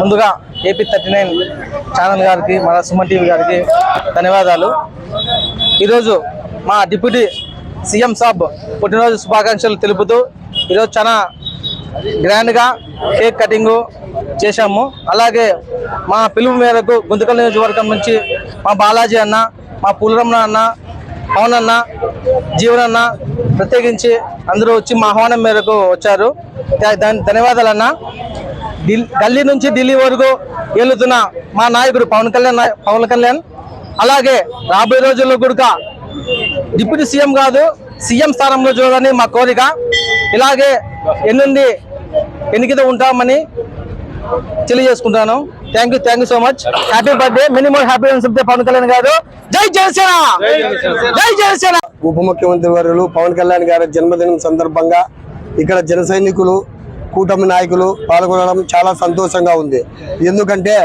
ముందుగా AP39 channel గారికి మన సుమన్ టీవీ గారికి ధన్యవాదాలు. ఈరోజు మా డిప్యూటీ సీఎం సాబ్ పుట్టినరోజు శుభాకాంక్షలు తెలుపుతూ ఈరోజు చాలా గ్రాండ్గా కేక్ కటింగ్ చేశాము. అలాగే మా పిలుపు మేరకు గుంతకల్ నియోజకవర్గం నుంచి మా బాలాజీ అన్న, మా పూలరమణ అన్న, పవన్ అన్న, జీవన్ అన్న ప్రత్యేకించి అందరూ వచ్చి మా ఆహ్వానం మేరకు వచ్చారు. ధన్యవాదాలు అన్న. గల్లీ నుంచి ఢిల్లీ వరకు వెళ్తున్న మా నాయకుడు పవన్ కళ్యాణ్ అలాగే రాబోయే రోజుల్లో కూడా డిప్యూటీ సీఎం కాదు సీఎం స్థానంలో చూడాలని మా కోరిక. ఇలాగే ఎన్నికతో ఉంటామని తెలియజేసుకుంటాను. Thank you so much. Happy birthday, many more happy returns Pawan Kalyan garu. జై జనసేన, జై జనసేన. ఉప ముఖ్యమంత్రి వర్యులు పవన్ కళ్యాణ్ గారి జన్మదినం సందర్భంగా ఇక్కడ జన సైనికులు, కూటమి నాయకులు పాల్గొనడం చాలా సంతోషంగా ఉంది. ఎందుకంటే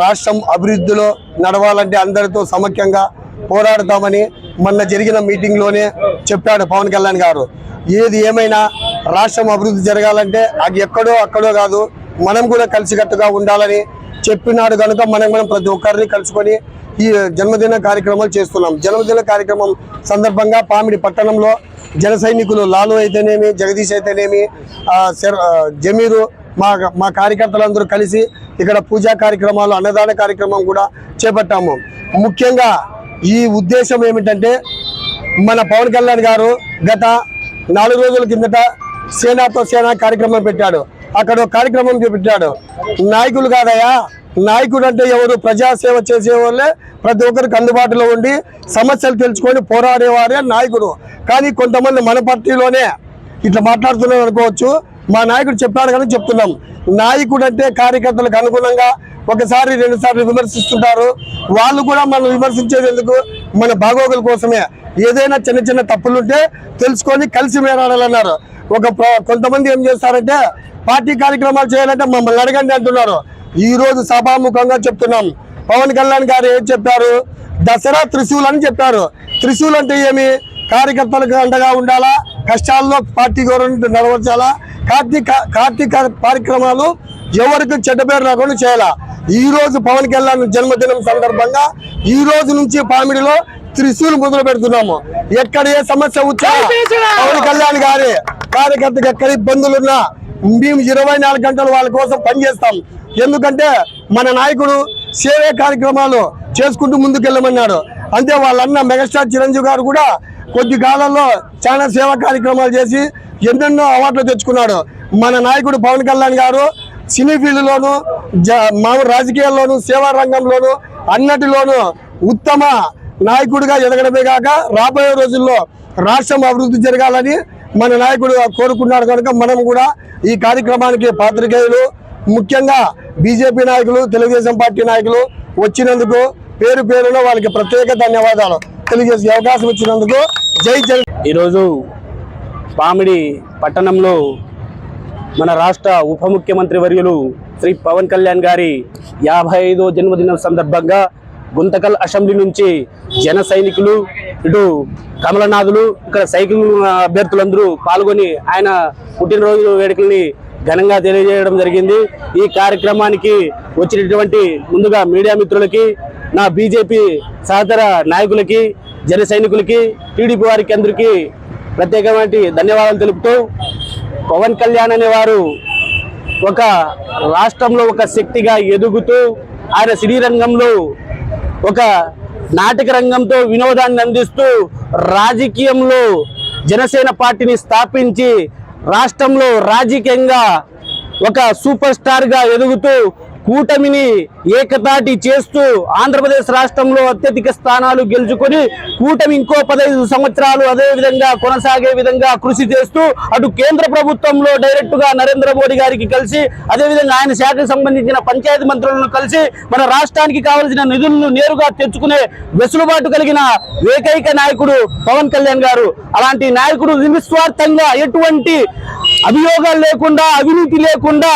రాష్ట్రం అభివృద్ధిలో నడవాలంటే అందరితో సమైక్యంగా పోరాడతామని మొన్న జరిగిన మీటింగ్లోనే చెప్పాడు పవన్ కళ్యాణ్ గారు. ఏది ఏమైనా రాష్ట్రం అభివృద్ధి జరగాలంటే అది అక్కడో కాదు, మనం కూడా కలిసికట్టుగా ఉండాలని చెప్పినాడు. కనుక మనం ప్రతి ఒక్కరిని కలుసుకొని ఈ జన్మదిన కార్యక్రమాలు చేస్తున్నాం. జన్మదిన కార్యక్రమం సందర్భంగా పామిడి పట్టణంలో జన సైనికులు లాలు అయితేనేమి, జగదీష్ అయితేనేమి, జమీరు మా కార్యకర్తలందరూ కలిసి ఇక్కడ పూజా కార్యక్రమాలు, అన్నదాన కార్యక్రమం కూడా చేపట్టాము. ముఖ్యంగా ఈ ఉద్దేశం ఏమిటంటే మన పవన్ కళ్యాణ్ గారు గత 4 రోజుల కిందట సేనాతో సేనా కార్యక్రమం పెట్టాడు. అక్కడ ఒక కార్యక్రమం పెట్టాడు. నాయకులు కాదయా, నాయకుడు అంటే ఎవరు? ప్రజాసేవ చేసేవాళ్ళే, ప్రతి ఒక్కరికి అందుబాటులో ఉండి సమస్యలు తెలుసుకొని పోరాడేవారే నాయకుడు. కానీ కొంతమంది మన పార్టీలోనే ఇట్లా మాట్లాడుతున్నాం అనుకోవచ్చు. మా నాయకుడు చెప్పాడు కానీ చెప్తున్నాం. నాయకుడు అంటే కార్యకర్తలకు అనుగుణంగా ఒకసారి 2 సార్లు విమర్శిస్తుంటారు. వాళ్ళు కూడా మనం విమర్శించేది ఎందుకు? మన బాగోగుల కోసమే. ఏదైనా చిన్న తప్పులుంటే తెలుసుకొని కలిసి మేరాడాలన్నారు. కొంతమంది ఏం చేస్తారంటే పార్టీ కార్యక్రమాలు చేయాలంటే మమ్మల్ని అడగండి అంటున్నారు. ఈ రోజు సభాముఖంగా చెప్తున్నాం. పవన్ కళ్యాణ్ గారు ఏం చెప్పారు? దసరా త్రిశూల్ అని చెప్పారు. త్రిశూల్ అంటే ఏమి? కార్యకర్తలకు అండగా ఉండాలా, కష్టాల్లో పార్టీ గవర్నమెంట్ నడవచ్చాలా, కార్తీక కార్యక్రమాలు ఎవరికి చెడ్డ పేరు రాకుండా చేయాలా. ఈ రోజు పవన్ కళ్యాణ్ జన్మదినం సందర్భంగా ఈ రోజు నుంచి పామిడిలో త్రిశూల్ మొదలు పెడుతున్నాము. ఎక్కడ ఏ సమస్య వచ్చా పవన్ కళ్యాణ్ గారి కార్యకర్తకు ఎక్కడ ఇబ్బందులున్నా మేము 24 గంటలు వాళ్ళ కోసం పనిచేస్తాం. ఎందుకంటే మన నాయకుడు సేవే కార్యక్రమాలు చేసుకుంటూ ముందుకెళ్ళమన్నాడు. అంతే వాళ్ళన్న మెగాస్టార్ చిరంజీవి గారు కూడా కొద్ది కాలంలో చాలా సేవా కార్యక్రమాలు చేసి ఎన్నెన్నో అవార్డులు తెచ్చుకున్నాడు. మన నాయకుడు పవన్ కళ్యాణ్ గారు సినీ ఫీల్డ్లోను, మామూలు రాజకీయాల్లోను, సేవా రంగంలోను అన్నిటిలోనూ ఉత్తమ నాయకుడిగా ఎదగడమే కాక రాబోయే రోజుల్లో రాష్ట్రం అభివృద్ధి జరగాలని మన నాయకుడు కోరుకున్నాడు. కనుక మనం కూడా ఈ కార్యక్రమానికి పాత్రికేయులు, ముఖ్యంగా బీజేపీ నాయకులు, తెలుగుదేశం పార్టీ నాయకులు వచ్చినందుకు పేరున వాళ్ళకి ప్రత్యేక ధన్యవాదాలు తెలియజేసే అవకాశం ఇచ్చినందుకు జై జై. ఈరోజు పామిడి పట్టణంలో మన రాష్ట్ర ఉప ముఖ్యమంత్రి వర్యులు శ్రీ పవన్ కళ్యాణ్ గారి 55వ జన్మదినం సందర్భంగా గుంతకల్ అసెంబ్లీ నుంచి జన సైనికులు, ఇటు కమలనాథులు, ఇక్కడ సైకిల్ అభ్యర్థులందరూ పాల్గొని ఆయన పుట్టినరోజు వేడుకల్ని ఘనంగా తెలియజేయడం జరిగింది. ఈ కార్యక్రమానికి వచ్చినటువంటి ముందుగా మీడియా మిత్రులకి, నా బీజేపీ సహచర నాయకులకి, జన సైనికులకి, టీడీపీ వారికి అందరికీ ప్రత్యేకమైన ధన్యవాదాలు తెలుపుతూ, పవన్ కళ్యాణ్ అనేవారు ఒక రాష్ట్రంలో ఒక శక్తిగా ఎదుగుతూ ఆయన సినీ రంగంలో ఒక నాటక రంగంతో వినోదాన్ని అందిస్తూ రాజకీయంలో జనసేన పార్టీని స్థాపించి రాష్ట్రంలో రాజకీయంగా ఒక సూపర్ స్టార్ గా ఎదుగుతూ కూటమిని ఏకతాటి చేస్తూ ఆంధ్రప్రదేశ్ రాష్ట్రంలో అత్యధిక స్థానాలు గెలుచుకొని కూటమి ఇంకో 15 సంవత్సరాలు అదే విధంగా కొనసాగే విధంగా కృషి చేస్తూ అటు కేంద్ర ప్రభుత్వంలో డైరెక్ట్ గా నరేంద్ర మోడీ గారికి కలిసి అదేవిధంగా ఆయన శాఖకు సంబంధించిన పంచాయతీ మంత్రులను కలిసి మన రాష్ట్రానికి కావాల్సిన నిధులను నేరుగా తెచ్చుకునే వెసులుబాటు కలిగిన ఏకైక నాయకుడు పవన్ కళ్యాణ్ గారు. అలాంటి నాయకుడు నిస్వార్థంగా ఎటువంటి అభియోగాలు లేకుండా, అవినీతి లేకుండా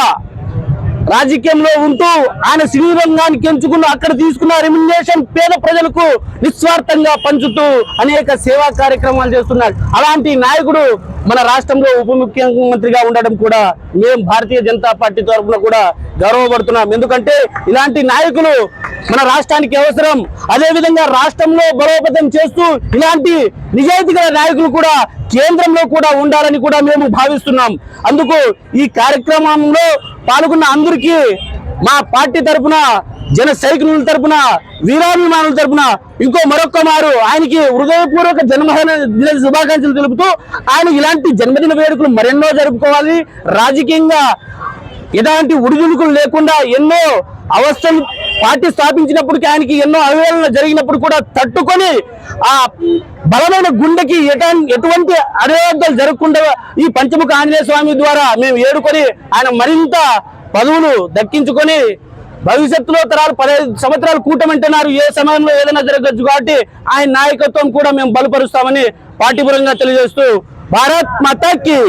రాజకీయంలో ఉంటూ ఆయన సినీ రంగానికి ఎంచుకున్న అక్కడ తీసుకున్న రెమ్యునరేషన్ పేద ప్రజలకు నిస్వార్థంగా పంచుతూ అనేక సేవా కార్యక్రమాలు చేస్తున్నాడు. అలాంటి నాయకుడు మన రాష్ట్రంలో ఉప ముఖ్యమంత్రిగా ఉండడం కూడా మేము భారతీయ జనతా పార్టీ తరఫున కూడా గర్వపడుతున్నాం. ఎందుకంటే ఇలాంటి నాయకులు మన రాష్ట్రానికి అవసరం. అదే విధంగా రాష్ట్రంలో బలోపేతం చేస్తూ ఇలాంటి నిజాయితీ గల నాయకులు కూడా కేంద్రంలో కూడా ఉండాలని కూడా మేము భావిస్తున్నాం. అందుకు ఈ కార్యక్రమంలో పాల్గొన్న అందరికీ మా పార్టీ తరఫున, జన సైనికుల తరఫున, వీరాభిమానుల తరఫున మరొక్క మారు ఆయనకి హృదయపూర్వక జన్మదిన శుభాకాంక్షలు తెలుపుతూ ఆయన ఇలాంటి జన్మదిన వేడుకలు మరెన్నో జరుపుకోవాలి. రాజకీయంగా ఎలాంటి ఉడుదుడుకులు లేకుండా ఎన్నో అవస్థలు పార్టీ స్థాపించినప్పటికీ ఆయనకి ఎన్నో అవహేళనలు జరిగినప్పుడు కూడా తట్టుకొని ఆ బలమైన గుండెకి ఎటువంటి అనివార్యాలు జరగకుండా ఈ పంచముఖ ఆంజనేయ స్వామి ద్వారా మేము ఏడుకొని ఆయన మరింత పదవులు దక్కించుకొని భవిష్యత్తులో తరాలు 15 సంవత్సరాలు కూటమంటున్నారు. ఏ సమయంలో ఏదైనా జరగచ్చు కాబట్టి ఆయన నాయకత్వం కూడా మేము బలపరుస్తామని పార్టీ పరంగా తెలియజేస్తూ భారత్ మాతాకి